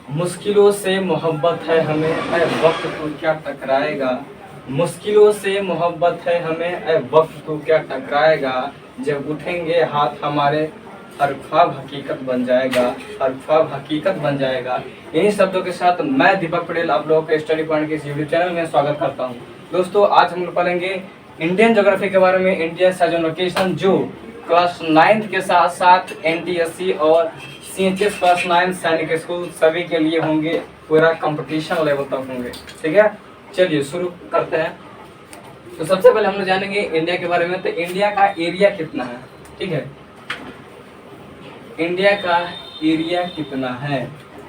मुश्किलों से मोहब्बत है हमें, ऐ वक्त तू क्या टकराएगा। मुश्किलों से मोहब्बत है हमें, ऐ वक्त तू क्या टकराएगा। जब उठेंगे हाथ हमारे हर ख्वाब हकीकत बन जाएगा, हर ख्वाब हकीकत बन जाएगा। इन्हीं शब्दों के साथ मैं दीपक पटेल आप लोगों के स्टडी पॉइंट के इस यूट्यूब चैनल में स्वागत करता हूं। दोस्तों आज हम लोग पढ़ेंगे इंडियन ज्योग्राफी के बारे में। इंडिया एज एन लोकेशन जो क्लास 9 के साथ साथ एनटीएससी और सीएचएस क्लास 9 सैनिक स्कूल सभी के लिए होंगे, पूरा कंपटीशन लेवल तक होंगे। ठीक है, चलिए शुरू करते हैं। तो सबसे पहले हम लोग जानेंगे इंडिया के बारे में। तो इंडिया का एरिया कितना है, ठीक है, इंडिया का एरिया कितना है,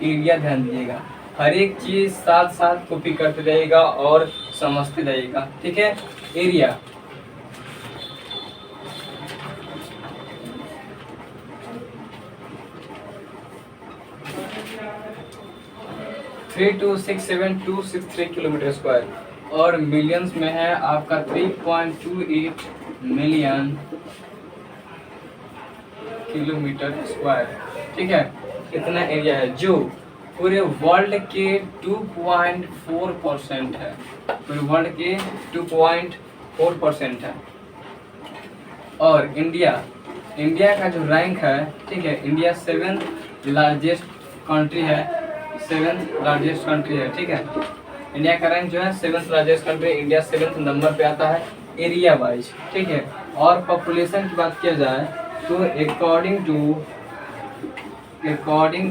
एरिया ध्यान दीजिएगा। हर एक चीज साथ साथ कॉपी करते रहेगा और समझते रहेगा। ठीक है, एरिया थ्री 267,263 किलोमीटर स्क्वायर और मिलियंस में है आपका 3.28 मिलियन किलोमीटर स्क्वायर। ठीक है, इतना एरिया है जो पूरे वर्ल्ड के 2.4% है, पूरे वर्ल्ड के 2.4% है। और इंडिया का जो रैंक है, ठीक है, इंडिया 7th लार्जेस्ट कंट्री है, 7th लार्जेस्ट कंट्री है। ठीक है, इंडिया का रैंक जो है 7th largest country, India 7th number पे आता है एरिया वाइज। ठीक है, और पॉपुलेशन की बात किया जाए तो अकॉर्डिंग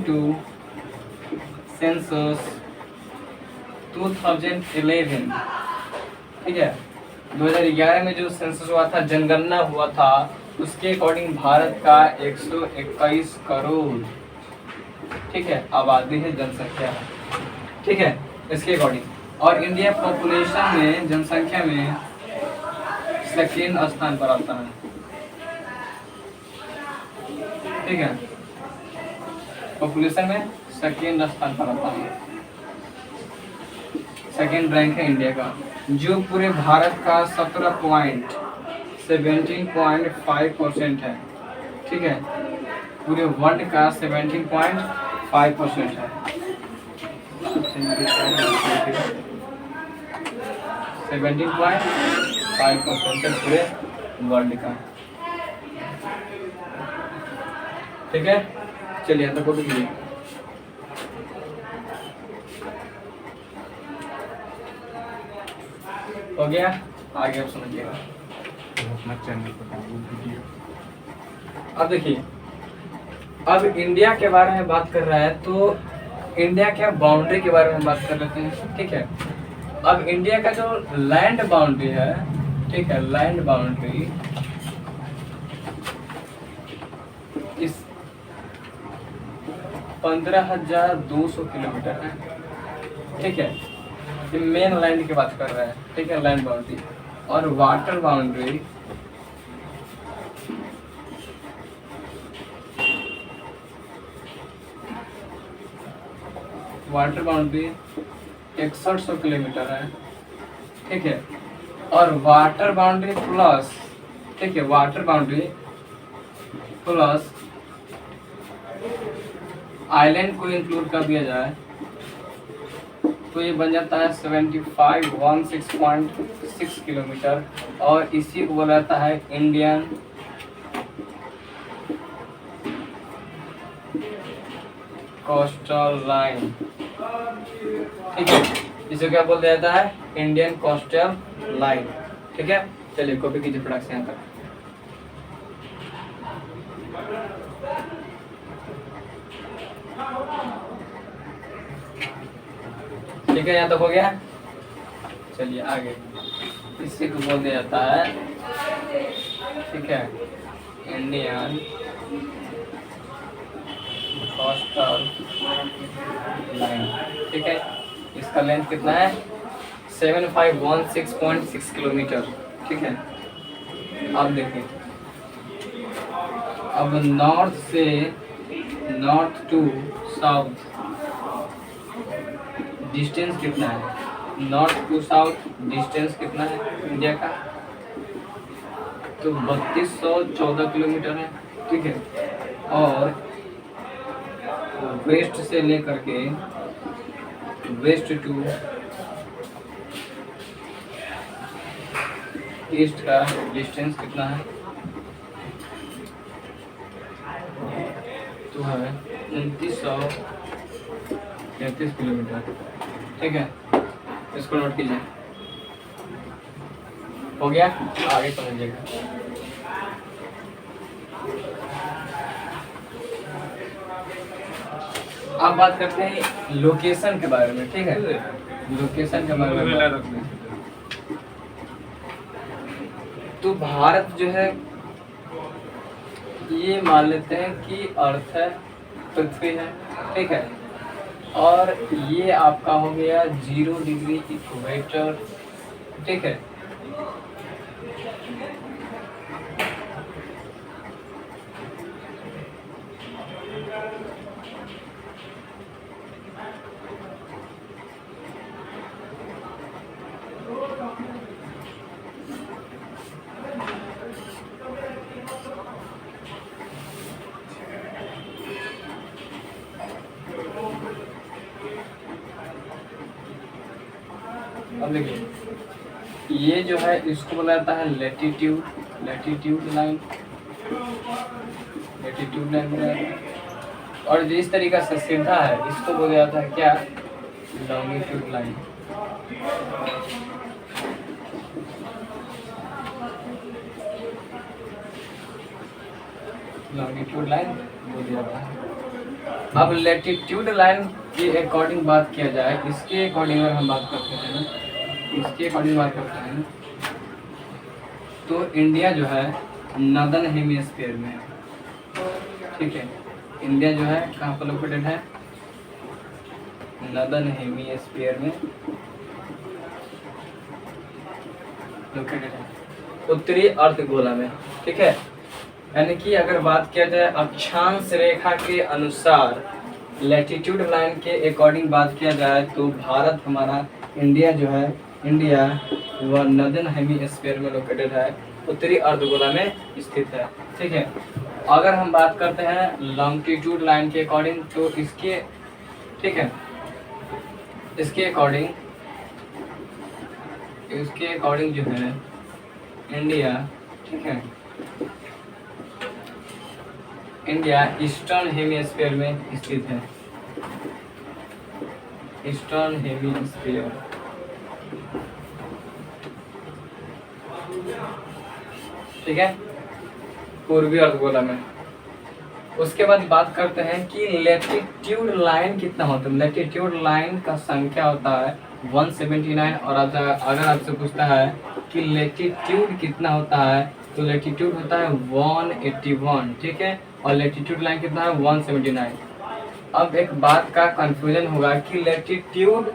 टू सेंसस 2011, ठीक है, 2011 में जो सेंसस हुआ था, जनगणना हुआ था, उसके अकॉर्डिंग भारत का 121 करोड़, ठीक है, आबादी है, जनसंख्या है। ठीक है, इसके अकॉर्डिंग। और इंडिया पॉपुलेशन में, जनसंख्या में सेकेंड स्थान पर आता है। ठीक है, पॉपुलेशन में सेकेंड स्थान पर आता है, सेकेंड रैंक है इंडिया का, जो पूरे भारत का 17.5% है। ठीक है, पूरे वर्ल्ड का 17.5% है, 17.5% है पूरे वर्ल्ड का। ठीक है, चलिए तो कोट कीजिए। हो गया, आगे आप समझिएगा। अब देखिए, अब इंडिया के बारे में बात कर रहा है तो इंडिया के बाउंड्री के बारे में बात कर लेते हैं। ठीक है, अब इंडिया का जो लैंड बाउंड्री है, ठीक है, लैंड बाउंड्री इस 15,200 किलोमीटर है। ठीक है, ये मेन लैंड की बात कर रहा है। ठीक है, लैंड बाउंड्री। और water boundary water boundary 6100 kilometre है। ठीक है, और वाटर बाउंड्री प्लस, ठीक है, वाटर बाउंड्री प्लस आइलैंड को इंक्लूड कर दिया जाए तो ये बन जाता है 7516.6 किलोमीटर। और इसी को बोला जाता है इंडियन कोस्टल लाइन। ठीक है, इसे क्या बोल दिया जाता है, इंडियन कोस्टल लाइन। ठीक है, चलिए कॉपी कीजिए फटाक से यहाँ तक। ठीक है, यहाँ तक हो गया। चलिए आगे, इसी को बोल दिया जाता है, ठीक है, इंडियन कोस्टल लाइन। ठीक है, इसका लेंथ कितना है, 7516.6 किलोमीटर। ठीक है, अब देखिए, अब नॉर्थ से नॉर्थ टू साउथ डिस्टेंस कितना है, नॉर्थ टू साउथ डिस्टेंस कितना है इंडिया का, तो 3214 किलोमीटर है। ठीक है, और वेस्ट से लेकर के वेस्ट टू ईस्ट का डिस्टेंस कितना है, तो है 2933 किलोमीटर। ठीक है, इसको नोट कीजिए। हो गया, आगे समझिएगा। अब बात करते हैं लोकेशन के बारे में। ठीक है, लोकेशन के बारे में बात करते हैं। तो भारत जो है ये मान लेते हैं कि अर्थ है, पृथ्वी है। ठीक है, और ये आपका हो गया 0 डिग्री इक्वेटर। ठीक है, अब देखिए ये जो है इसको बोला जाता है latitude, latitude line, latitude line बोला जाता है। और जिस तरीका से सीधा है इसको बोला जाता है क्या, लॉन्गिट्यूड लाइन। लॉन्गिट्यूड लाइन बोला जाता है। अब लैटिट्यूड लाइन के अकॉर्डिंग बात किया जाए, इसके अकॉर्डिंग अगर हम बात करते हैं, इसके अकॉर्डिंग बात करते हैं तो इंडिया जो है नॉर्दर्न हेमिस्फीयर में है। ठीक है, इंडिया जो है कहाँ पर लोकेटेड है, नॉर्दर्न हेमिस्फीयर में लोकेटेड है, उत्तरी अर्धगोला में। ठीक है, यानी कि अगर बात किया जाए अक्षांश रेखा के अनुसार, लैटिट्यूड लाइन के अकॉर्डिंग बात किया जाए तो भारत हमारा, इंडिया जो है, इंडिया वह नॉर्दर्न हेमिस्फीयर में लोकेटेड है, उत्तरी अर्धगोला में स्थित है। ठीक है, अगर हम बात करते हैं लॉन्गिट्यूड लाइन के अकॉर्डिंग तो इसके, ठीक है, इसके अकॉर्डिंग जो है इंडिया, ठीक है, इंडिया ईस्टर्न हेमिस्फीयर में स्थित है, ईस्टर्न हेमिस्फीयर। ठीक है, पूर्वी अर्धगोला में। उसके बाद बात करते हैं कि लैटिट्यूड लाइन कितना होता है। लैटिट्यूड लाइन का संख्या होता है 179। और अगर आपसे पूछता है कि लैटिट्यूड कितना होता है तो लैटिट्यूड होता है 181। ठीक है, और लैटिट्यूड लाइन कितना है 179। अब एक बात का कंफ्यूजन होगा कि लैटिट्यूड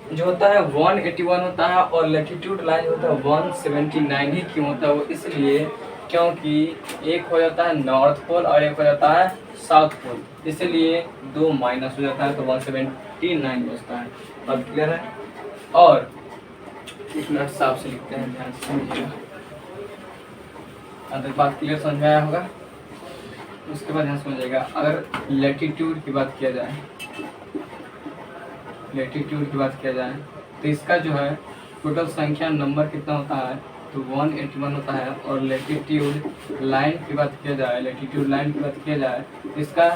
जो होता है 181 होता है और लैटिट्यूड लाइन होता है 179 ही क्यों होता है, वो इसलिए क्योंकि एक हो जाता है नॉर्थ पोल और एक हो जाता है साउथ पोल, इसलिए 2 माइनस हो जाता है तो 179 बचता है। अब क्लियर है, और एक मिनट साफ से लिखते हैं, ध्यान से समझिएगा। अब तक बात क्लियर समझ में आया होगा। उसके बाद ध्यान समझिएगा, अगर लैटिट्यूड की बात किया जाए, लैटिट्यूड की बात किया जाए तो इसका जो है टोटल संख्या नंबर कितना होता है तो 181 होता है। और लैटिट्यूड लाइन की बात किया जाए, लैटिट्यूड लाइन की बात किया जाए इसका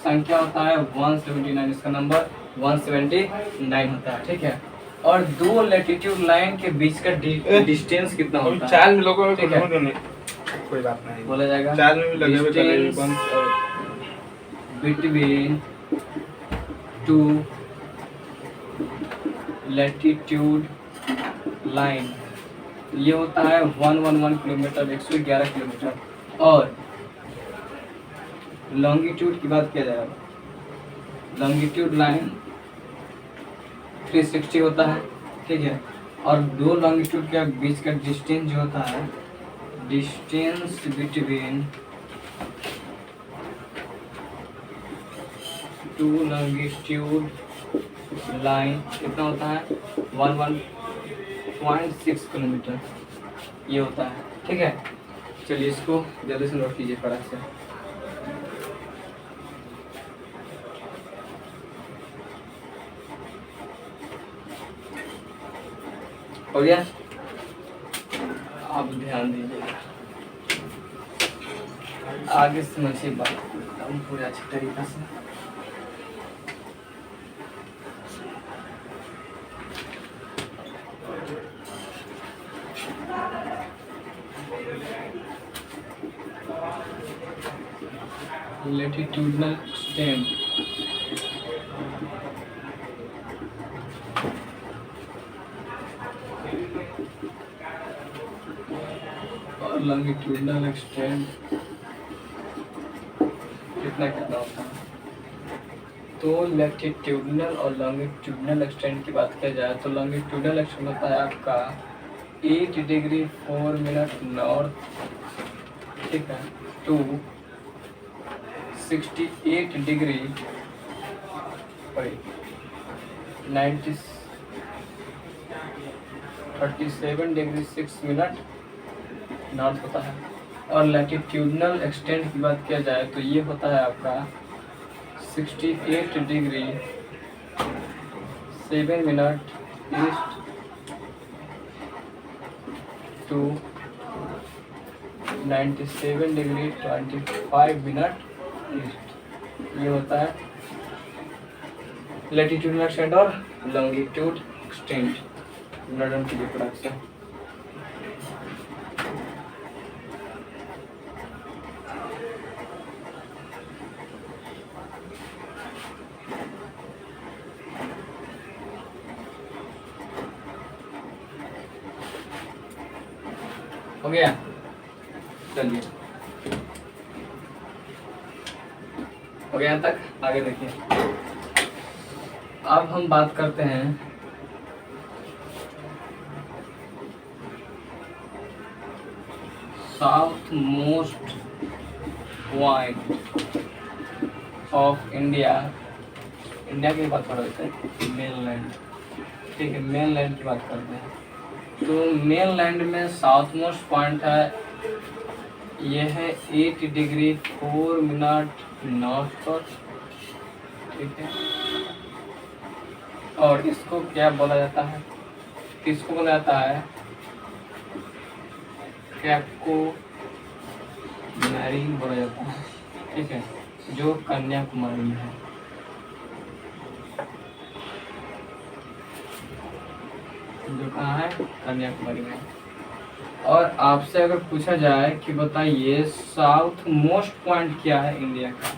संख्या होता है 179, इसका नंबर 179 होता है। ठीक है, और दो लैटिट्यूड लाइन के बीच का डिस्टेंस कितना होता है, चार में लोगों ठीक है, कोई बात नहीं बोला जाएगा चार में भी लगे बिटवीन टू लैटिट्यूड लाइन, ये होता है 111 किलोमीटर, 111 किलोमीटर। और लॉन्गिट्यूड की बात किया जाए, लॉन्गिट्यूड लाइन 360 होता है। ठीक है, और दो लॉन्गिट्यूड के बीच का डिस्टेंस जो होता है, distance between two longitude line कितना होता है 11.6 किलोमीटर ये होता है। ठीक है, चलिए इसको जल्दी से नोट कीजिए फटाक से। हो गया। आप ध्यान दीजिएगा, आगे समझिए बात एकदम पूरे अच्छे तरीके से। लैटिट्यूडनल एक्सटेंट, और लॉन्गिट्यूडनल एक्सटेंट कितना कितना होता है। तो लैटिट्यूडनल और लॉन्गिट्यूडनल एक्सटेंट की बात किया जाए तो लॉन्गिट्यूडनल एक्सटेंट होता है आपका 8 डिग्री 4 मिनट नॉर्थ, ठीक है, to 68 degree 37 degree 6 minute north होता है। और लैटिट्यूडनल एक्सटेंट की बात किया जाए तो ये होता है आपका 68 degree 7 minute east to 97 degree 25 minute east. ये होता है लैटिट्यूडनल एक्सटेंट और लॉन्गिट्यूड एक्सटेंट। नॉर्दर्न की प्रोडक्शन हो गया। चलिए हो गया तक, आगे देखिए। अब हम बात करते हैं south most point of India. India की बात कर रहे थे, मेनलैंड, ठीक है, मेनलैंड की बात करते हैं। तो मेनलैंड में साउथ मोस्ट पॉइंट है, यह है 8 डिग्री 4 मिनट नॉर्थ पर, ठीक है। और इसको क्या बोला जाता है, किसको बोला जाता है, कैप्को मैरीन बोला जाता है, ठीक है, जो कन्याकुमारी में है। जो कहाँ है, कन्याकुमारी में। और आपसे अगर पूछा जाए कि बताइए साउथ मोस्ट पॉइंट क्या है इंडिया का,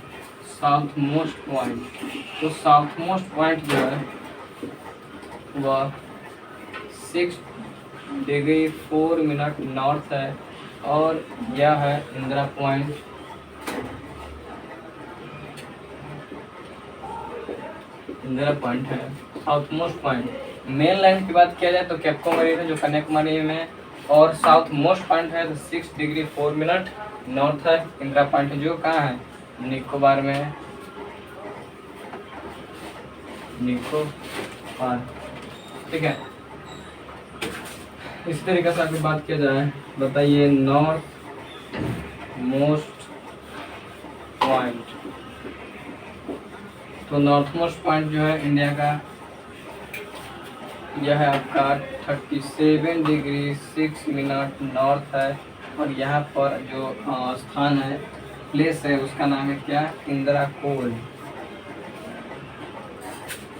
साउथ मोस्ट पॉइंट, तो साउथ मोस्ट पॉइंट जो है वह 6 डिग्री 4 मिनट नॉर्थ है, और यह है इंदिरा पॉइंट। इंदिरा पॉइंट है south most point. Main line की बात किया जाए तो कैप्को मैरीन है जो कन्याकुमारी में है, और साउथ मोस्ट पॉइंट है तो 6 डिग्री 4 मिनट नॉर्थ है। इंदिरा पॉइंट जो कहाँ है, निकोबार में है, निकोबार, ठीक है। इसी तरीके से अगर बात किया जाए, बताइए नॉर्थ मोस्ट पॉइंट, तो नॉर्थ मोस्ट पॉइंट जो है इंडिया का यह है आपका 37 डिग्री 6 मिनट नॉर्थ है। और यहाँ पर जो स्थान है, प्लेस है, उसका नाम है क्या, इंदिरा कोल।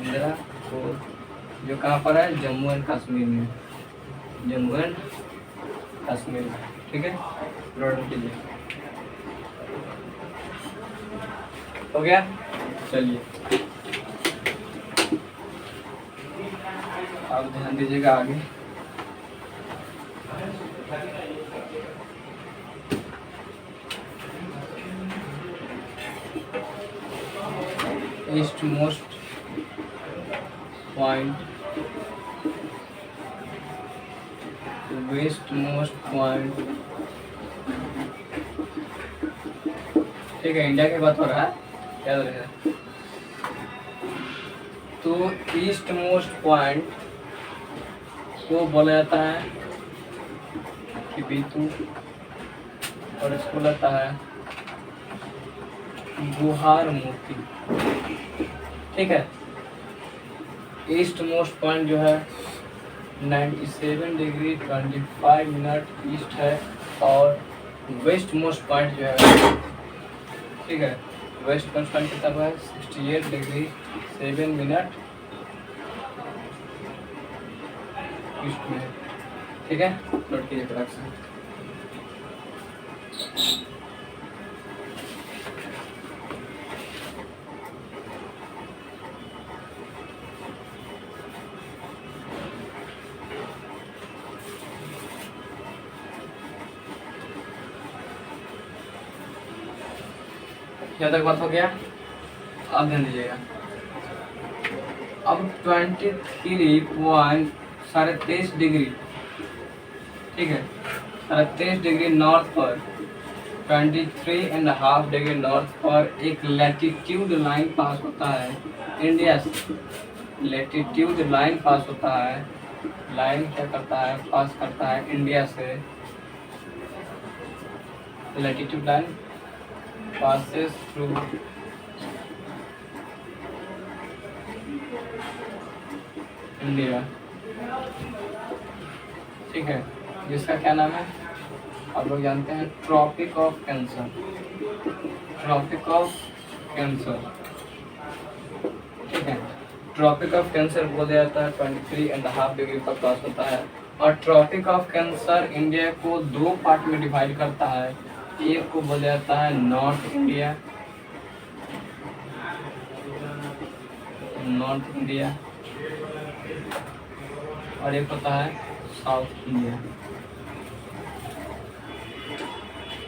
इंदिरा कोल जो कहाँ पर है, जम्मू एंड कश्मीर में, जम्मू एंड कश्मीर में, ठीक है। नोट कीजिए, हो गया। चलिए आप ध्यान दीजिएगा आगे। East most point, west most point, ठीक है, इंडिया की बात हो रहा है, याद रखेगा। तो ईस्ट मोस्ट पॉइंट को बोला जाता है कि बीतू, और इसको लगता है गुहार मोती, ठीक है। ईस्ट मोस्ट पॉइंट जो है 97 डिग्री 25 मिनट ईस्ट है, और वेस्ट मोस्ट पॉइंट जो है, ठीक है, वेस्ट मोस्ट पॉइंट कितना है 68 डिग्री 7 मिनट ईस्ट में, ठीक है। नोट कीजिए फटाक से। यहाँ तक बात हो गया। अब ध्यान दीजिएगा, अब 23.23 डिग्री, ठीक है, 23 डिग्री नॉर्थ पर, 23.5 डिग्री नॉर्थ पर एक लैटिट्यूड लाइन पास होता है इंडिया से। लैटिट्यूड लाइन पास होता है, लाइन क्या करता है, पास करता है इंडिया से। Latitude line passes through India, ठीक है, जिसका क्या नाम है आप लोग जानते हैं, Tropic of Cancer. Tropic of Cancer, ठीक है, ट्रॉपिक ऑफ कैंसर बोला जाता है 23.5 डिग्री पर पास होता है। और ट्रॉपिक ऑफ कैंसर इंडिया को दो पार्ट में डिवाइड करता है। एक को बोला जाता है नॉर्थ इंडिया, नॉर्थ इंडिया, और एक होता है साउथ इंडिया,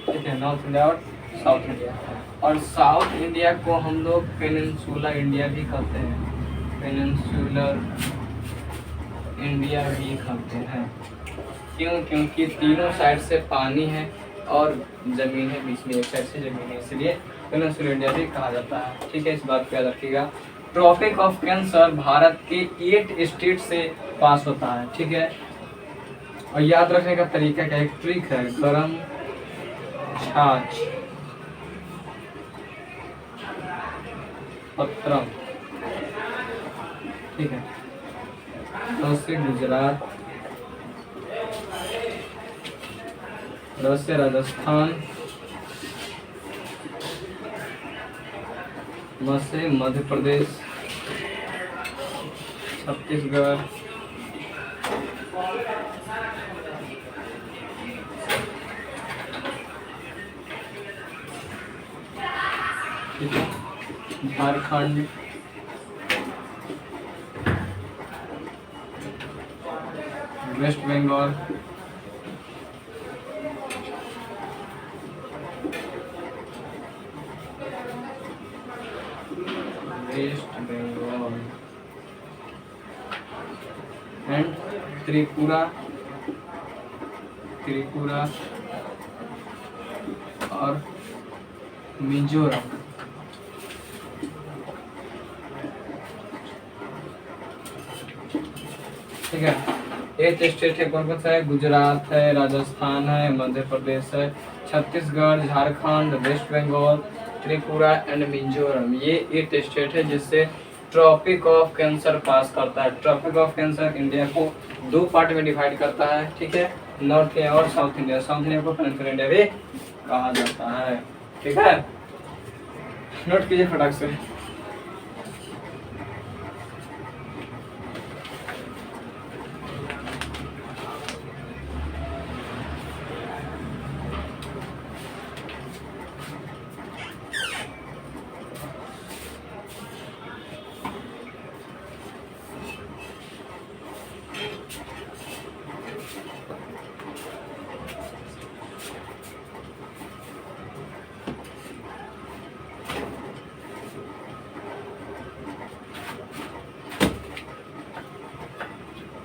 ठीक है, नॉर्थ इंडिया और साउथ इंडिया। और साउथ इंडिया को हम लोग पेनिनसुला इंडिया भी कहते हैं, पेनिनसुलर इंडिया भी कहते हैं। क्यों? क्योंकि तीनों साइड से पानी है और ज़मीन है, बीच में एक साइड से ज़मीन है, इसलिए पेनिनसुलर इंडिया भी कहा जाता है, ठीक है। इस बात को याद रखिएगा। ट्रॉपिक ऑफ कैंसर भारत के 8 स्टेट से पास होता है, ठीक है। और याद रखने का तरीका क्या, एक ट्रिक है, गरम छाछ, पत्रम, ठीक है, से गुजरात, से राजस्थान, से मध्य प्रदेश, छत्तीसगढ़, ठीक है, Jharkhand, West Bengal, West Bengal and Tripura, Tripura और मिजोरम, ठीक है। 8 स्टेट है, कौन कौन सा है, गुजरात है, राजस्थान है, मध्य प्रदेश है, छत्तीसगढ़, झारखंड, वेस्ट बंगाल, त्रिपुरा एंड मिजोरम। ये 8 स्टेट है जिससे ट्रॉपिक ऑफ कैंसर पास करता है। ट्रॉपिक ऑफ कैंसर इंडिया को दो पार्ट में डिवाइड करता है, ठीक है, नॉर्थ इंडिया और साउथ इंडिया। साउथ इंडिया को पेनिनसुला इंडिया भी कहा जाता है, ठीक है। नोट कीजिए फटाक से।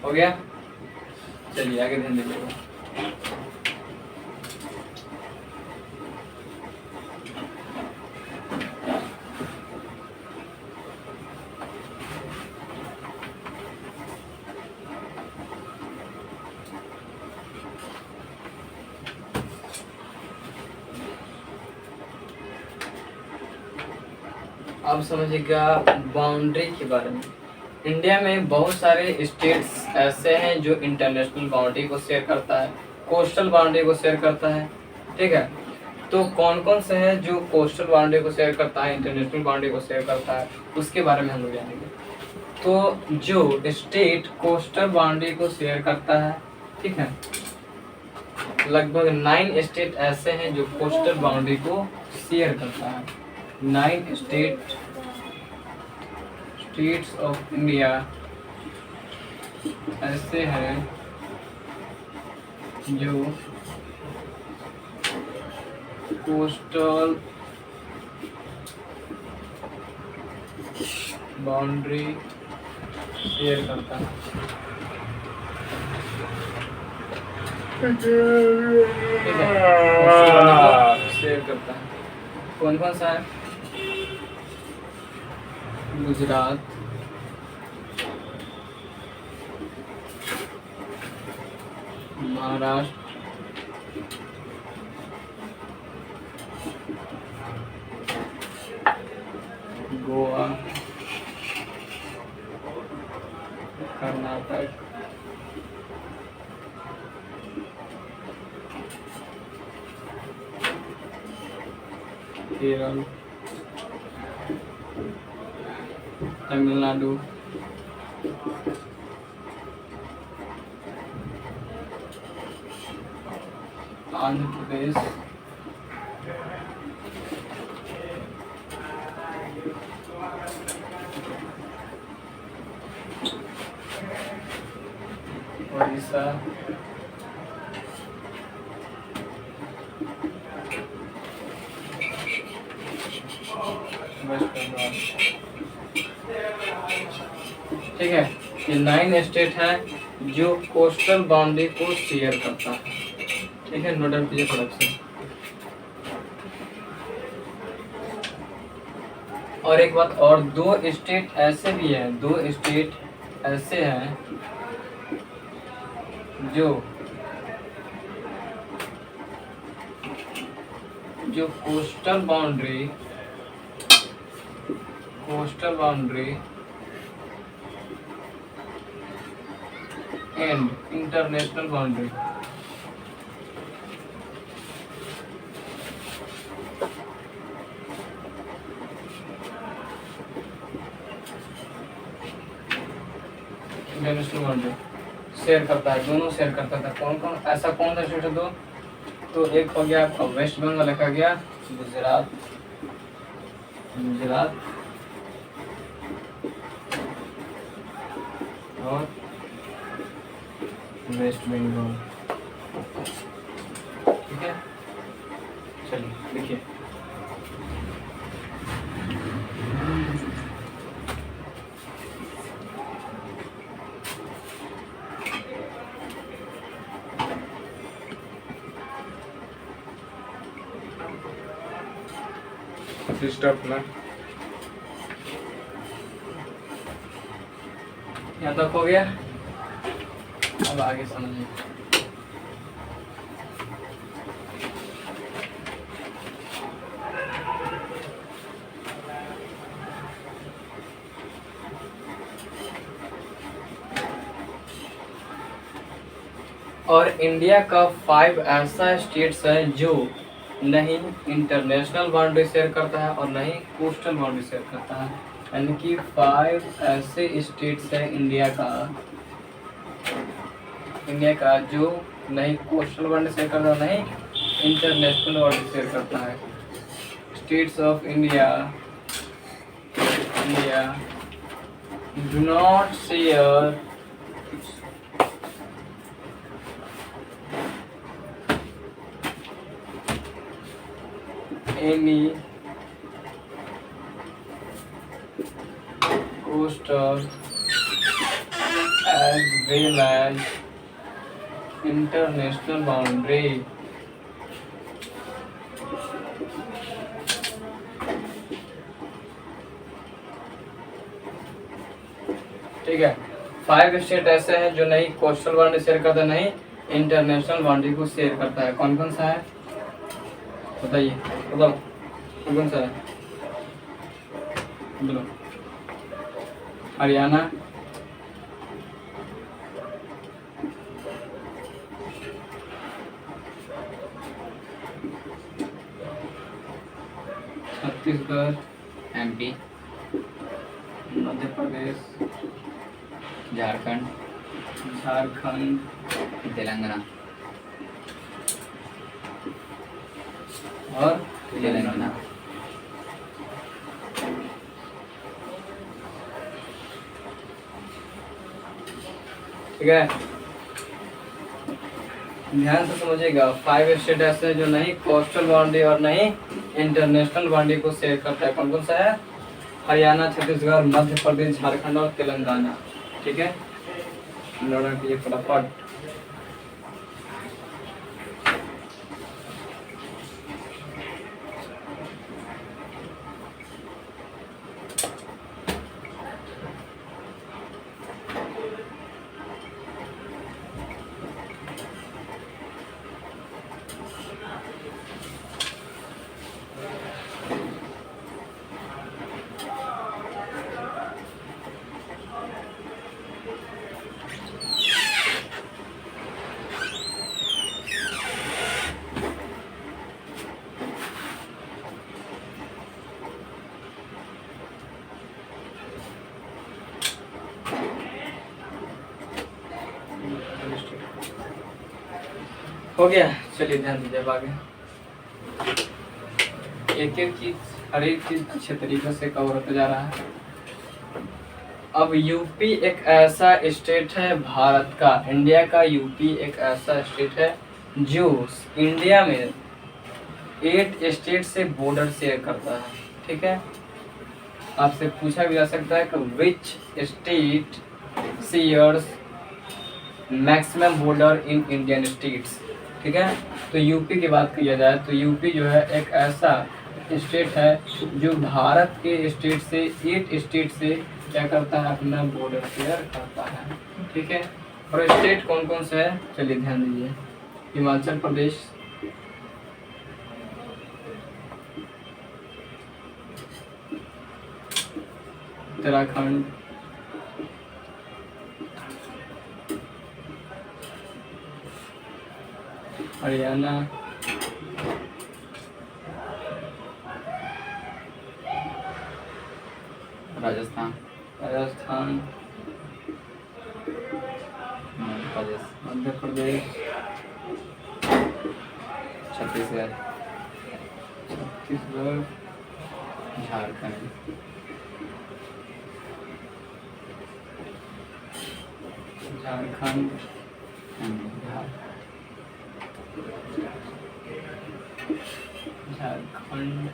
हो गया, चलिए आगे ध्यान दीजिएगा। अब समझिएगा बाउंड्री के बारे में। इंडिया में बहुत सारे स्टेट्स ऐसे हैं जो इंटरनेशनल बाउंड्री को शेयर करता है, कोस्टल बाउंड्री को शेयर करता है। ठीक है, तो कौन कौन से है जो कोस्टल बाउंड्री को शेयर करता है, इंटरनेशनल बाउंड्री को शेयर करता है, उसके बारे में हम लोग जानेंगे। तो जो स्टेट कोस्टल बाउंड्री को शेयर करता है, ठीक है, लगभग 9 स्टेट ऐसे हैं जो कोस्टल बाउंड्री को शेयर करता है। 9 स्टेट्स ऑफ इंडिया ऐसे हैं जो कोस्टल बाउंड्री शेयर करता है। ठीक है, कोस्टल बाउंड्री को शेयर करता है। कौन कौन सा है? गुजरात, महाराष्ट्र, गोवा, कर्नाटक, केरल, तमिलनाडु, आंध्र प्रदेश, उड़ीसा, वेस्ट बंगाल। ठीक है, ये 9 स्टेट है जो कोस्टल बाउंड्री को शेयर करता है। ठीक है, नोट डाउन कीजिए फटाक से। और एक बात और, 2 स्टेट ऐसे भी हैं, 2 स्टेट ऐसे हैं जो coastal boundary and international boundary share करता है, दोनों शेयर करता था। कौन कौन ऐसा कौन सा स्टेट है? दो, तो एक हो गया आपका वेस्ट बंगाल, लिखा गया गुजरात और वेस्ट बंगाल। ठीक है, चलिए देखिए, स्टॉप ना। यहाँ तक हो गया, अब आगे समझिए। और इंडिया का 5 ऐसा स्टेट्स है जो नहीं इंटरनेशनल बाउंड्री शेयर करता है और नहीं कोस्टल बाउंड्री शेयर करता है। यानी कि 5 ऐसे स्टेट्स है इंडिया का जो नहीं कोस्टल बाउंड्री शेयर करता है, नहीं इंटरनेशनल बाउंड्री शेयर करता है। States of India do not share any coastal as well as international boundary। ठीक है, 5 स्टेट ऐसे हैं जो नहीं कोस्टल बाउंड्री शेयर करता, नहीं इंटरनेशनल बाउंड्री को शेयर करता है। कौन कौन सा है बताइए, बताओ कौन कौन सा है? बोलो। हरियाणा, मध्य प्रदेश, झारखंड, झारखंड, तेलंगाना और तेलंगाना। ठीक है, ध्यान से समझिएगा। 5 स्टेट ऐसे हैं जो नहीं कोस्टल बाउंड्री और नहीं इंटरनेशनल बाउंड्री को शेयर करता है। कौन कौन सा है? हरियाणा, छत्तीसगढ़, मध्य प्रदेश, झारखंड और तेलंगाना। ठीक है, नोट कीजिए फटाफट। हो गया, चलिए ध्यान दीजिए। अब आगे एक एक चीज, हर एक चीज अच्छे तरीके से कवर होता जा रहा है। अब यूपी एक ऐसा स्टेट है भारत का, इंडिया का यूपी एक ऐसा स्टेट है जो इंडिया में 8 स्टेट से बॉर्डर शेयर करता है। ठीक है, आपसे पूछा भी जा सकता है कि which state shares maximum border in Indian states. ठीक है, तो यूपी की बात किया जाए तो यूपी जो है एक ऐसा स्टेट है जो भारत के स्टेट से 8 स्टेट से क्या करता है, अपना बॉर्डर शेयर करता है। ठीक है, और स्टेट कौन कौन से है चलिए ध्यान दीजिए। हिमाचल प्रदेश, उत्तराखंड, हरियाणा, राजस्थान, राजस्थान, मध्य प्रदेश, छत्तीसगढ़, छत्तीसगढ़, झारखंड, झारखंड, बिहार। झारखंड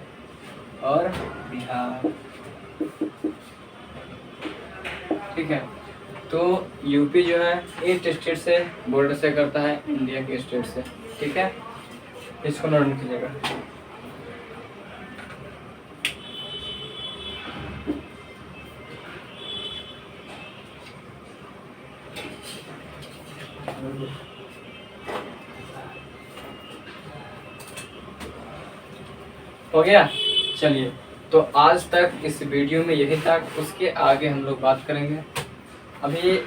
और बिहार। ठीक है, तो यूपी जो है 8 स्टेट से बॉर्डर से करता है इंडिया के स्टेट से। ठीक है, इसको नोट कीजिएगा। हो गया, चलिए तो आज तक इस वीडियो में यही तक, उसके आगे हम लोग बात करेंगे। अभी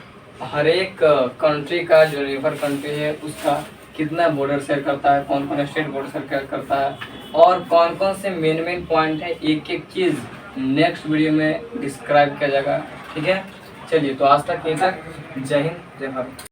हर एक कंट्री का जो नेबर कंट्री है उसका कितना बॉर्डर शेयर करता है, कौन कौन स्टेट बॉर्डर शेयर करता है और कौन कौन से मेन पॉइंट है, एक एक चीज़ नेक्स्ट वीडियो में डिस्क्राइब किया जाएगा। ठीक है, चलिए तो आज तक यही तक। जय हिंद, जय भारत।